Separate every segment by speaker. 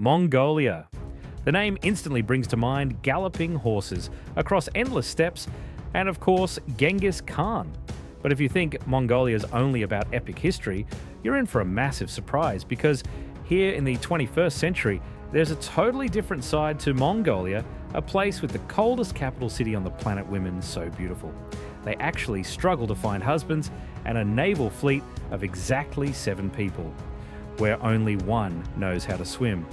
Speaker 1: Mongolia. The name instantly brings to mind galloping horses across endless steppes and, of course, Genghis Khan. But if you think Mongolia is only about epic history, you're in for a massive surprise because here in the 21st century, there's a totally different side to Mongolia, a place with the coldest capital city on the planet women so beautiful. They actually struggle to find husbands and a naval fleet of exactly 7 people, where only one knows how to swim.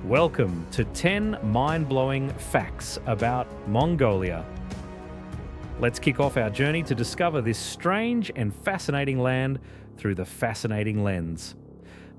Speaker 1: Welcome to 10 mind-blowing facts about Mongolia. Let's kick off our journey to discover this strange and fascinating land through the fascinating lens.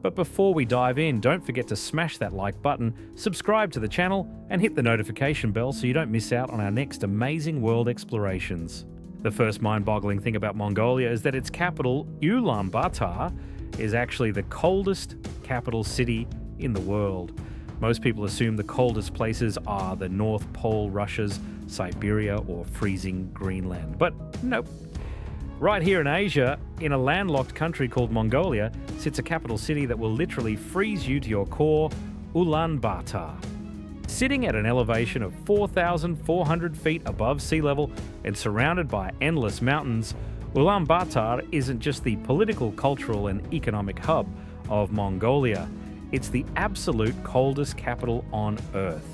Speaker 1: But before we dive in, don't forget to smash that like button, subscribe to the channel, and hit the notification bell so you don't miss out on our next amazing world explorations. The first mind-boggling thing about Mongolia is that its capital, Ulaanbaatar, is actually the coldest capital city in the world. Most people assume the coldest places are the North Pole Russia's Siberia or freezing Greenland. But nope. Right here in Asia, in a landlocked country called Mongolia, sits a capital city that will literally freeze you to your core, Ulaanbaatar. Sitting at an elevation of 4,400 feet above sea level and surrounded by endless mountains, Ulaanbaatar isn't just the political, cultural, and economic hub of Mongolia. It's the absolute coldest capital on Earth.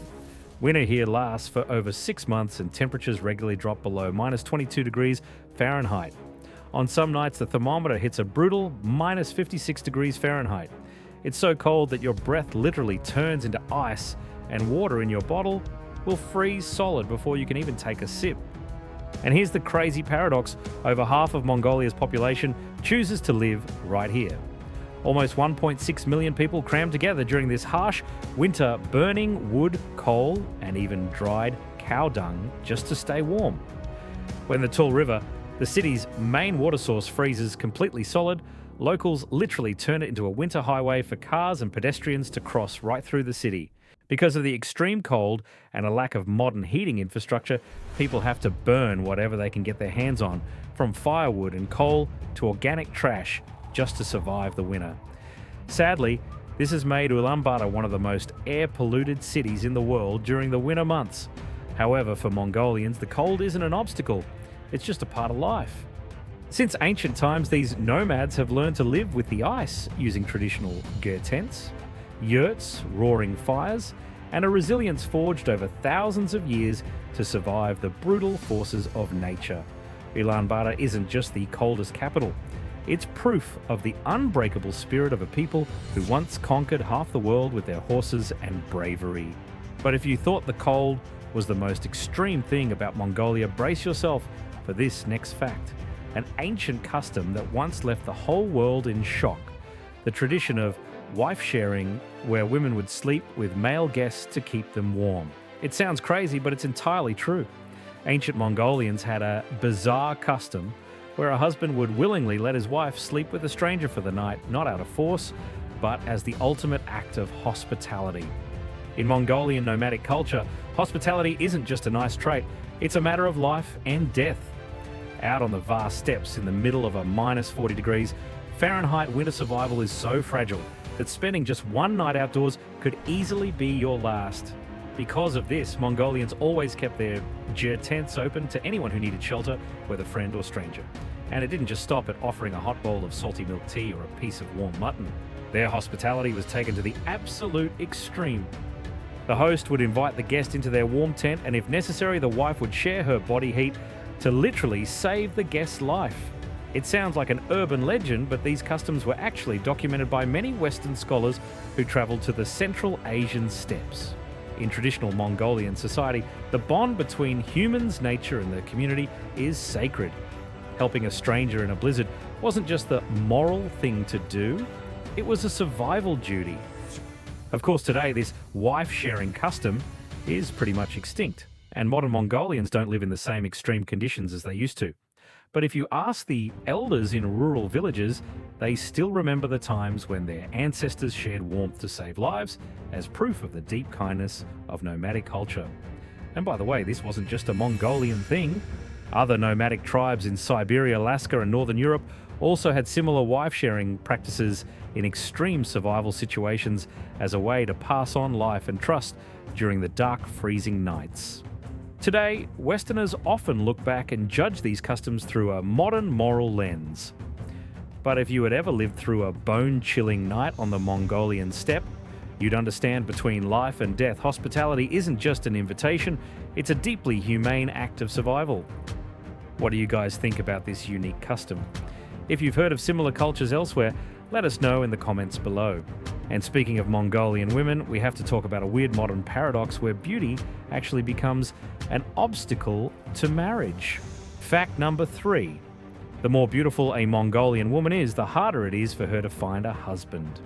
Speaker 1: Winter here lasts for over 6 months and temperatures regularly drop below minus 22 degrees Fahrenheit. On some nights, the thermometer hits a brutal minus 56 degrees Fahrenheit. It's so cold that your breath literally turns into ice and water in your bottle will freeze solid before you can even take a sip. And here's the crazy paradox: over half of Mongolia's population chooses to live right here. Almost 1.6 million people crammed together during this harsh winter, burning wood, coal, and even dried cow dung just to stay warm. When the Tul River, the city's main water source, freezes completely solid, locals literally turn it into a winter highway for cars and pedestrians to cross right through the city. Because of the extreme cold and a lack of modern heating infrastructure, people have to burn whatever they can get their hands on, from firewood and coal to organic trash, just to survive the winter. Sadly, this has made Ulaanbaatar one of the most air-polluted cities in the world during the winter months. However, for Mongolians, the cold isn't an obstacle. It's just a part of life. Since ancient times, these nomads have learned to live with the ice using traditional gers tents, yurts, roaring fires, and a resilience forged over thousands of years to survive the brutal forces of nature. Ulaanbaatar isn't just the coldest capital. It's proof of the unbreakable spirit of a people who once conquered half the world with their horses and bravery. But if you thought the cold was the most extreme thing about Mongolia, brace yourself for this next fact. An ancient custom that once left the whole world in shock. The tradition of wife sharing, where women would sleep with male guests to keep them warm. It sounds crazy, but it's entirely true. Ancient Mongolians had a bizarre custom where a husband would willingly let his wife sleep with a stranger for the night, not out of force, but as the ultimate act of hospitality. In Mongolian nomadic culture, hospitality isn't just a nice trait, it's a matter of life and death. Out on the vast steppes in the middle of a minus 40 degrees Fahrenheit winter survival is so fragile that spending just one night outdoors could easily be your last. Because of this, Mongolians always kept their gers tents open to anyone who needed shelter, whether friend or stranger. And it didn't just stop at offering a hot bowl of salty milk tea or a piece of warm mutton. Their hospitality was taken to the absolute extreme. The host would invite the guest into their warm tent, and if necessary, the wife would share her body heat to literally save the guest's life. It sounds like an urban legend, but these customs were actually documented by many Western scholars who traveled to the Central Asian steppes. In traditional Mongolian society, the bond between humans, nature, and the community is sacred. Helping a stranger in a blizzard wasn't just the moral thing to do, it was a survival duty. Of course, today, this wife-sharing custom is pretty much extinct, and modern Mongolians don't live in the same extreme conditions as they used to. But if you ask the elders in rural villages, they still remember the times when their ancestors shared warmth to save lives as proof of the deep kindness of nomadic culture. And by the way, this wasn't just a Mongolian thing. Other nomadic tribes in Siberia, Alaska, and Northern Europe also had similar wife-sharing practices in extreme survival situations as a way to pass on life and trust during the dark, freezing nights. Today, Westerners often look back and judge these customs through a modern moral lens. But if you had ever lived through a bone-chilling night on the Mongolian steppe, you'd understand between life and death, hospitality isn't just an invitation, it's a deeply humane act of survival. What do you guys think about this unique custom? If you've heard of similar cultures elsewhere, let us know in the comments below. And speaking of Mongolian women, we have to talk about a weird modern paradox where beauty actually becomes an obstacle to marriage. Fact number 3. The more beautiful a Mongolian woman is, the harder it is for her to find a husband.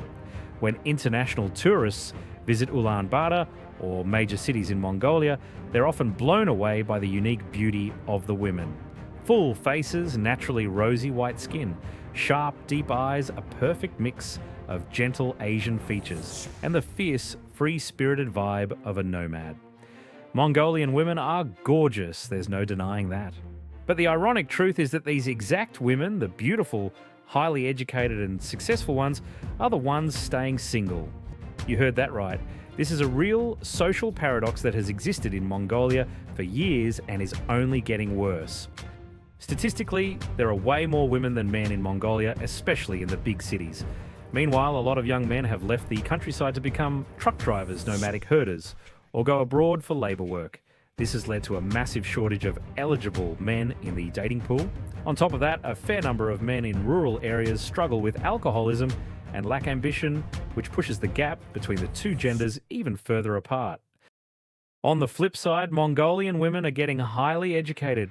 Speaker 1: When international tourists visit Ulaanbaatar or major cities in Mongolia, they're often blown away by the unique beauty of the women. Full faces, naturally rosy white skin, sharp, deep eyes, a perfect mix of gentle Asian features, and the fierce, free-spirited vibe of a nomad. Mongolian women are gorgeous, there's no denying that. But the ironic truth is that these exact women, the beautiful, highly educated and successful ones, are the ones staying single. You heard that right. This is a real social paradox that has existed in Mongolia for years and is only getting worse. Statistically, there are way more women than men in Mongolia, especially in the big cities. Meanwhile, a lot of young men have left the countryside to become truck drivers, nomadic herders, or go abroad for labour work. This has led to a massive shortage of eligible men in the dating pool. On top of that, a fair number of men in rural areas struggle with alcoholism and lack ambition, which pushes the gap between the two genders even further apart. On the flip side, Mongolian women are getting highly educated.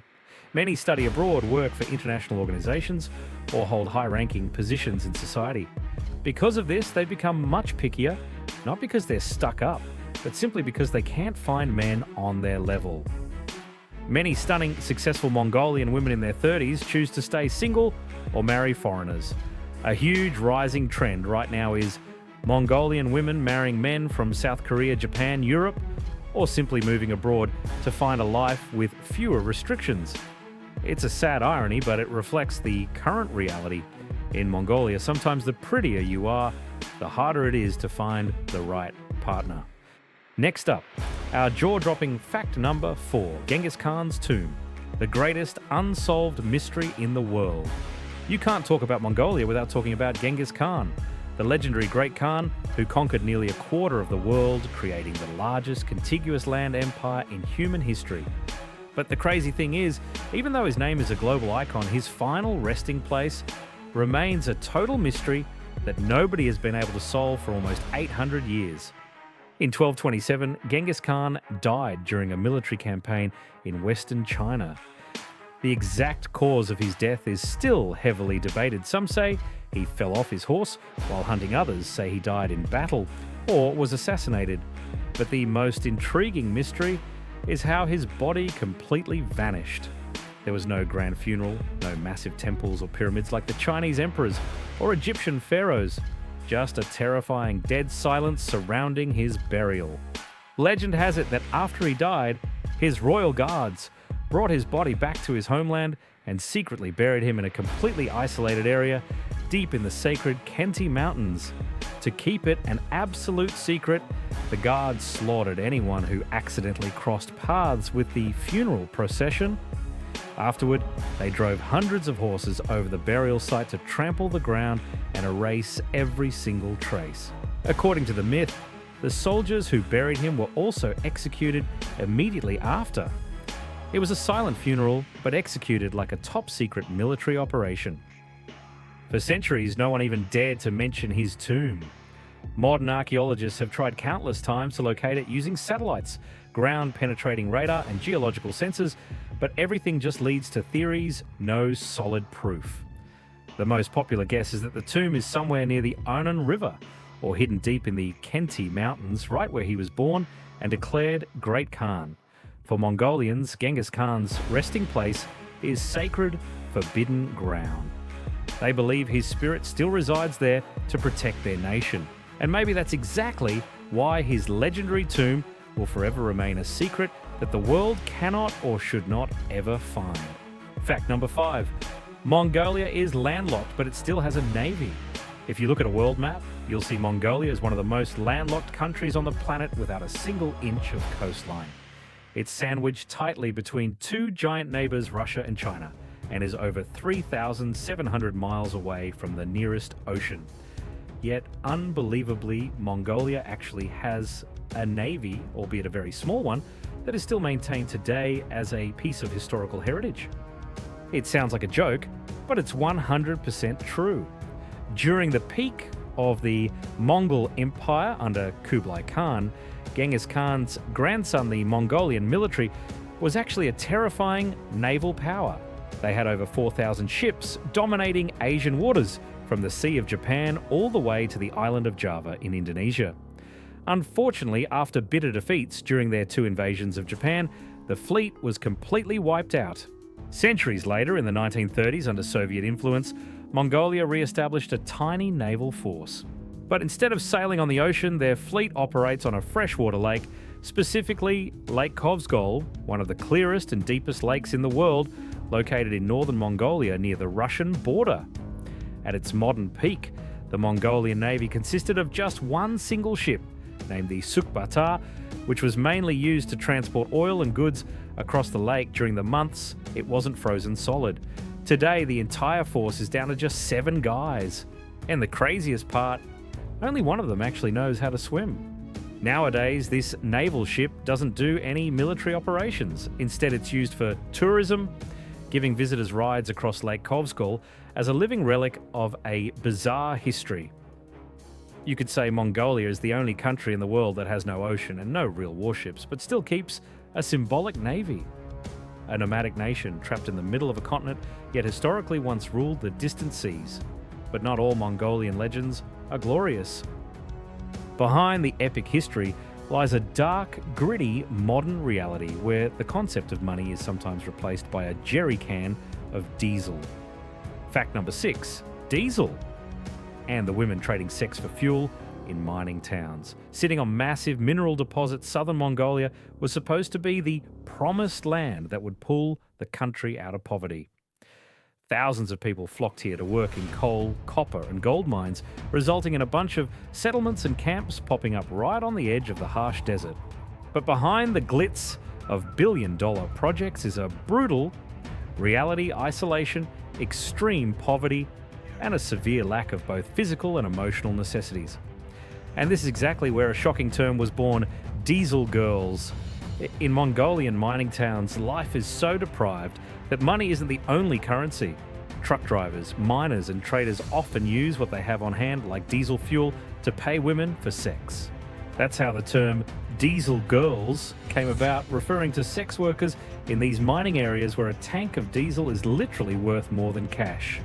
Speaker 1: Many study abroad, work for international organisations, or hold high-ranking positions in society. Because of this, they become much pickier, not because they're stuck up, but simply because they can't find men on their level. Many stunning, successful Mongolian women in their 30s choose to stay single or marry foreigners. A huge rising trend right now is Mongolian women marrying men from South Korea, Japan, Europe, or simply moving abroad to find a life with fewer restrictions. It's a sad irony, but it reflects the current reality. In Mongolia, sometimes the prettier you are, the harder it is to find the right partner. Next up, our jaw-dropping fact number 4, Genghis Khan's tomb, the greatest unsolved mystery in the world. You can't talk about Mongolia without talking about Genghis Khan, the legendary Great Khan who conquered nearly a quarter of the world, creating the largest contiguous land empire in human history. But the crazy thing is, even though his name is a global icon, his final resting place remains a total mystery that nobody has been able to solve for almost 800 years. In 1227, Genghis Khan died during a military campaign in western China. The exact cause of his death is still heavily debated. Some say he fell off his horse, while hunting others say he died in battle or was assassinated. But the most intriguing mystery is how his body completely vanished. There was no grand funeral, no massive temples or pyramids like the Chinese emperors or Egyptian pharaohs. Just a terrifying dead silence surrounding his burial. Legend has it that after he died, his royal guards brought his body back to his homeland and secretly buried him in a completely isolated area deep in the sacred Khenti Mountains. To keep it an absolute secret, the guards slaughtered anyone who accidentally crossed paths with the funeral procession. Afterward, they drove hundreds of horses over the burial site to trample the ground and erase every single trace. According to the myth, the soldiers who buried him were also executed immediately after. It was a silent funeral, but executed like a top-secret military operation. For centuries, no one even dared to mention his tomb. Modern archaeologists have tried countless times to locate it using satellites, ground-penetrating radar and geological sensors, but everything just leads to theories, no solid proof. The most popular guess is that the tomb is somewhere near the Onan River, or hidden deep in the Khenti Mountains, right where he was born and declared Great Khan. For Mongolians, Genghis Khan's resting place is sacred, forbidden ground. They believe his spirit still resides there to protect their nation. And maybe that's exactly why his legendary tomb will forever remain a secret that the world cannot or should not ever find. Fact number 5. Mongolia is landlocked, but it still has a navy. If you look at a world map, you'll see Mongolia is one of the most landlocked countries on the planet without a single inch of coastline. It's sandwiched tightly between two giant neighbors, Russia and China, and is over 3,700 miles away from the nearest ocean. Yet, unbelievably, Mongolia actually has a navy, albeit a very small one, that is still maintained today as a piece of historical heritage. It sounds like a joke, but it's 100% true. During the peak of the Mongol Empire under Kublai Khan, Genghis Khan's grandson, the Mongolian military, was actually a terrifying naval power. They had over 4,000 ships dominating Asian waters, from the Sea of Japan all the way to the island of Java in Indonesia. Unfortunately, after bitter defeats during their two invasions of Japan, the fleet was completely wiped out. Centuries later, in the 1930s, under Soviet influence, Mongolia re-established a tiny naval force. But instead of sailing on the ocean, their fleet operates on a freshwater lake, specifically Lake Kovsgol, one of the clearest and deepest lakes in the world, located in northern Mongolia near the Russian border. At its modern peak, the Mongolian Navy consisted of just one single ship, named the Ulaanbaatar, which was mainly used to transport oil and goods across the lake during the months it wasn't frozen solid. Today, the entire force is down to just 7 guys. And the craziest part, only one of them actually knows how to swim. Nowadays, this naval ship doesn't do any military operations. Instead, it's used for tourism, giving visitors rides across Lake Kovsgol as a living relic of a bizarre history. You could say Mongolia is the only country in the world that has no ocean and no real warships, but still keeps a symbolic navy. A nomadic nation trapped in the middle of a continent, yet historically once ruled the distant seas. But not all Mongolian legends are glorious. Behind the epic history lies a dark, gritty, modern reality where the concept of money is sometimes replaced by a jerry can of diesel. Fact number 6, diesel. And the women trading sex for fuel in mining towns. Sitting on massive mineral deposits, southern Mongolia was supposed to be the promised land that would pull the country out of poverty. Thousands of people flocked here to work in coal, copper and gold mines, resulting in a bunch of settlements and camps popping up right on the edge of the harsh desert. But behind the glitz of billion-dollar projects is a brutal reality, isolation, extreme poverty, and a severe lack of both physical and emotional necessities. And this is exactly where a shocking term was born, diesel girls. In Mongolian mining towns, life is so deprived that money isn't the only currency. Truck drivers, miners and traders often use what they have on hand, like diesel fuel, to pay women for sex. That's how the term diesel girls came about, referring to sex workers in these mining areas where a tank of diesel is literally worth more than cash.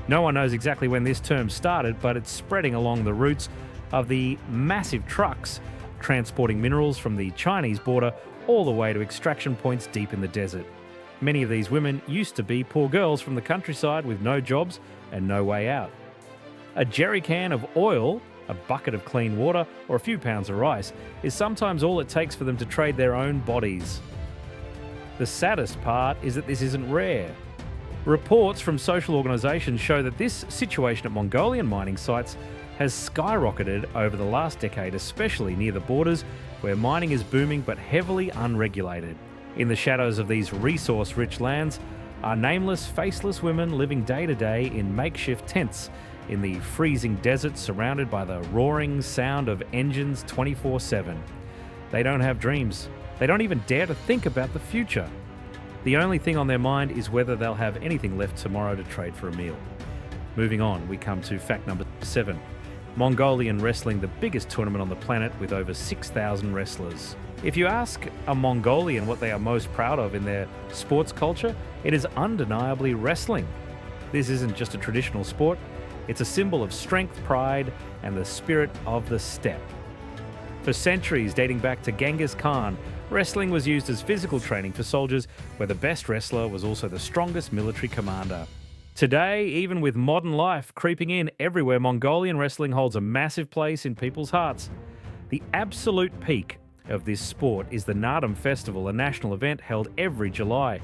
Speaker 1: No one knows exactly when this term started, but it's spreading along the routes of the massive trucks transporting minerals from the Chinese border all the way to extraction points deep in the desert. Many of these women used to be poor girls from the countryside with no jobs and no way out. A jerry can of oil, a bucket of clean water, or a few pounds of rice is sometimes all it takes for them to trade their own bodies. The saddest part is that this isn't rare. Reports from social organisations show that this situation at Mongolian mining sites has skyrocketed over the last decade, especially near the borders where mining is booming but heavily unregulated. In the shadows of these resource-rich lands are nameless, faceless women living day to day in makeshift tents in the freezing desert, surrounded by the roaring sound of engines 24/7. They don't have dreams. They don't even dare to think about the future. The only thing on their mind is whether they'll have anything left tomorrow to trade for a meal. Moving on, we come to fact number 7. Mongolian wrestling, the biggest tournament on the planet with over 6,000 wrestlers. If you ask a Mongolian what they are most proud of in their sports culture, it is undeniably wrestling. This isn't just a traditional sport, it's a symbol of strength, pride, and the spirit of the steppe. For centuries, dating back to Genghis Khan, wrestling was used as physical training for soldiers, where the best wrestler was also the strongest military commander. Today, even with modern life creeping in everywhere, Mongolian wrestling holds a massive place in people's hearts. The absolute peak of this sport is the Naadam Festival, a national event held every July.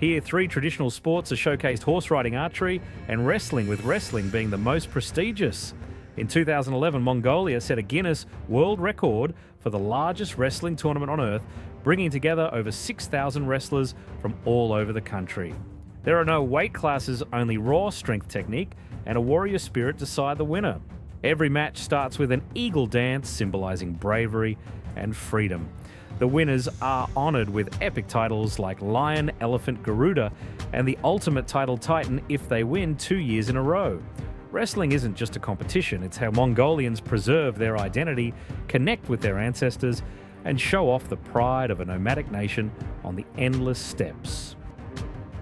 Speaker 1: Here, three traditional sports are showcased: horse riding, archery, and wrestling, with wrestling being the most prestigious. In 2011, Mongolia set a Guinness World Record for the largest wrestling tournament on Earth, bringing together over 6,000 wrestlers from all over the country. There are no weight classes, only raw strength technique and a warrior spirit decide the winner. Every match starts with an eagle dance symbolizing bravery and freedom. The winners are honoured with epic titles like Lion, Elephant, Garuda, and the Ultimate Title Titan if they win 2 years in a row. Wrestling isn't just a competition, it's how Mongolians preserve their identity, connect with their ancestors, and show off the pride of a nomadic nation on the endless steppes.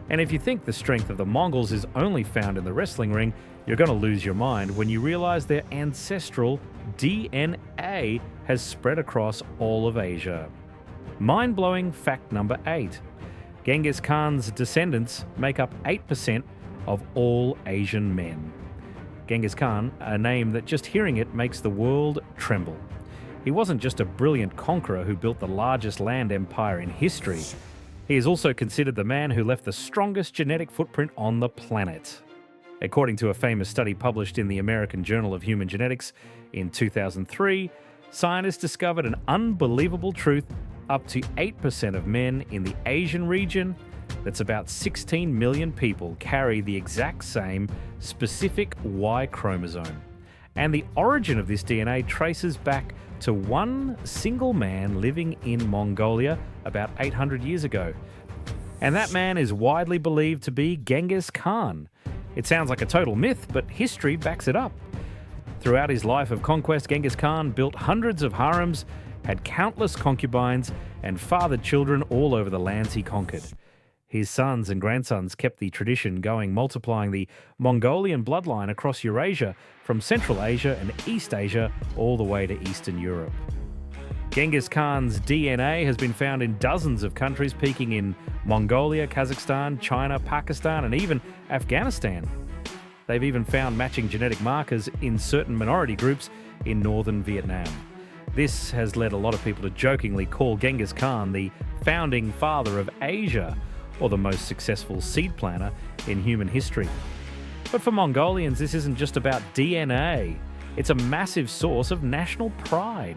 Speaker 1: And if you think the strength of the Mongols is only found in the wrestling ring, you're going to lose your mind when you realise their ancestral DNA has spread across all of Asia. Mind-blowing fact number 8. Genghis Khan's descendants make up 8% of all Asian men. Genghis Khan, a name that just hearing it makes the world tremble. He wasn't just a brilliant conqueror who built the largest land empire in history. He is also considered the man who left the strongest genetic footprint on the planet. According to a famous study published in the American Journal of Human Genetics in 2003, scientists discovered an unbelievable truth: up to 8% of men in the Asian region, that's about 16 million people, carry the exact same specific Y chromosome. And the origin of this DNA traces back to one single man living in Mongolia about 800 years ago. And that man is widely believed to be Genghis Khan. It sounds like a total myth, but history backs it up. Throughout his life of conquest, Genghis Khan built hundreds of harems, had countless concubines, and fathered children all over the lands he conquered. His sons and grandsons kept the tradition going, multiplying the Mongolian bloodline across Eurasia, from Central Asia and East Asia all the way to Eastern Europe. Genghis Khan's DNA has been found in dozens of countries, peaking in Mongolia, Kazakhstan, China, Pakistan, and even Afghanistan. They've even found matching genetic markers in certain minority groups in northern Vietnam. This has led a lot of people to jokingly call Genghis Khan the founding father of Asia, or the most successful seed planter in human history. But for Mongolians, this isn't just about DNA. It's a massive source of national pride.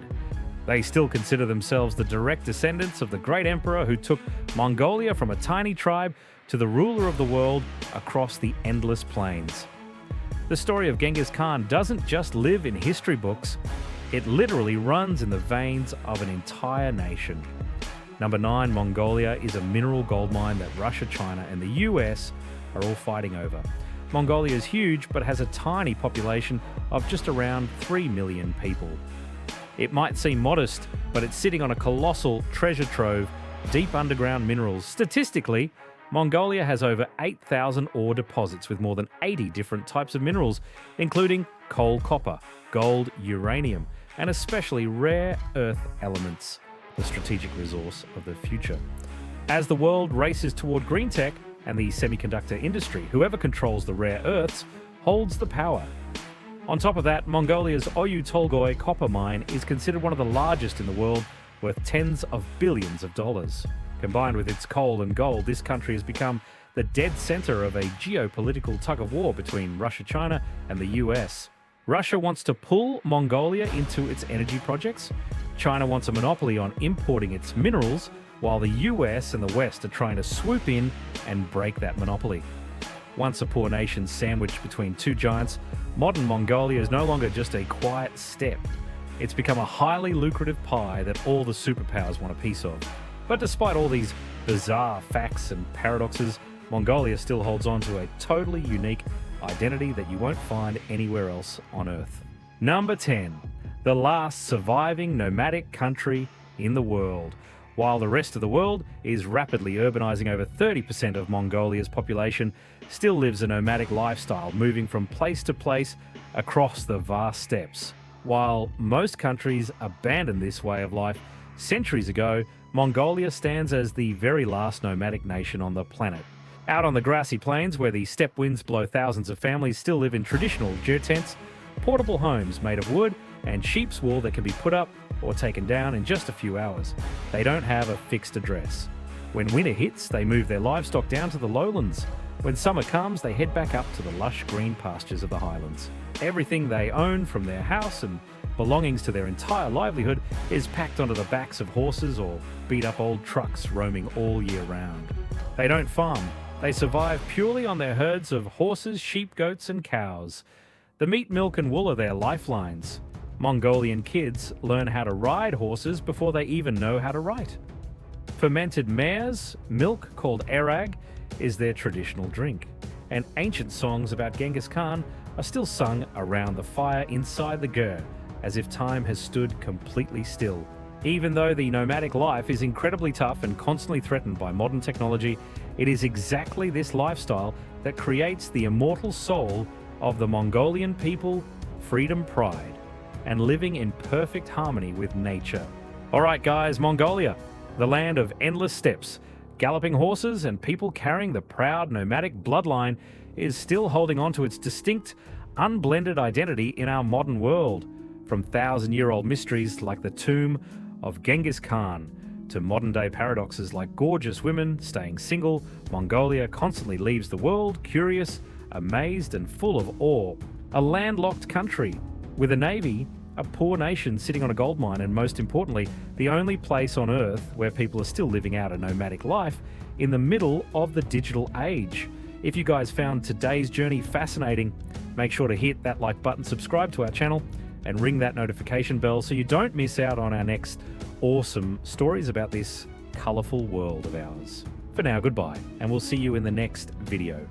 Speaker 1: They still consider themselves the direct descendants of the great emperor who took Mongolia from a tiny tribe to the ruler of the world across the endless plains. The story of Genghis Khan doesn't just live in history books, it literally runs in the veins of an entire nation. Number 9, Mongolia is a mineral gold mine that Russia, China, and the US are all fighting over. Mongolia is huge, but has a tiny population of just around 3 million people. It might seem modest, but it's sitting on a colossal treasure trove, deep underground minerals. Statistically, Mongolia has over 8,000 ore deposits with more than 80 different types of minerals, including coal, copper, gold, uranium, and especially rare earth elements, the strategic resource of the future. As the world races toward green tech and the semiconductor industry, whoever controls the rare earths holds the power. On top of that, Mongolia's Oyu Tolgoi copper mine is considered one of the largest in the world, worth tens of billions of dollars. Combined with its coal and gold, this country has become the dead center of a geopolitical tug-of-war between Russia, China, and the US. Russia wants to pull Mongolia into its energy projects. China wants a monopoly on importing its minerals, while the US and the West are trying to swoop in and break that monopoly. Once a poor nation sandwiched between two giants, modern Mongolia is no longer just a quiet steppe. It's become a highly lucrative pie that all the superpowers want a piece of. But despite all these bizarre facts and paradoxes, Mongolia still holds on to a totally unique identity that you won't find anywhere else on Earth. Number 10. The last surviving nomadic country in the world. While the rest of the world is rapidly urbanizing, over 30% of Mongolia's population still lives a nomadic lifestyle, moving from place to place across the vast steppes. While most countries abandoned this way of life centuries ago, Mongolia stands as the very last nomadic nation on the planet. Out on the grassy plains where the steppe winds blow, thousands of families still live in traditional ger tents, portable homes made of wood and sheep's wool that can be put up or taken down in just a few hours. They don't have a fixed address. When winter hits, they move their livestock down to the lowlands. When summer comes, they head back up to the lush green pastures of the highlands. Everything they own, from their house and belongings to their entire livelihood, is packed onto the backs of horses or beat-up old trucks roaming all year round. They don't farm. They survive purely on their herds of horses, sheep, goats and cows. The meat, milk and wool are their lifelines. Mongolian kids learn how to ride horses before they even know how to write. Fermented mares, milk called erag, is their traditional drink. And ancient songs about Genghis Khan are still sung around the fire inside the gers, as if time has stood completely still. Even though the nomadic life is incredibly tough and constantly threatened by modern technology, it is exactly this lifestyle that creates the immortal soul of the Mongolian people, freedom, pride, and living in perfect harmony with nature. All right, guys, Mongolia, the land of endless steppes, galloping horses, and people carrying the proud nomadic bloodline, is still holding on to its distinct, unblended identity in our modern world. From thousand-year-old mysteries like the tomb of Genghis Khan to modern-day paradoxes like gorgeous women staying single, Mongolia constantly leaves the world curious, amazed, and full of awe. A landlocked country with a navy, a poor nation sitting on a gold mine, and most importantly, the only place on Earth where people are still living out a nomadic life in the middle of the digital age. If you guys found today's journey fascinating, make sure to hit that like button, subscribe to our channel, and ring that notification bell so you don't miss out on our next awesome stories about this colourful world of ours. For now, goodbye, and we'll see you in the next video.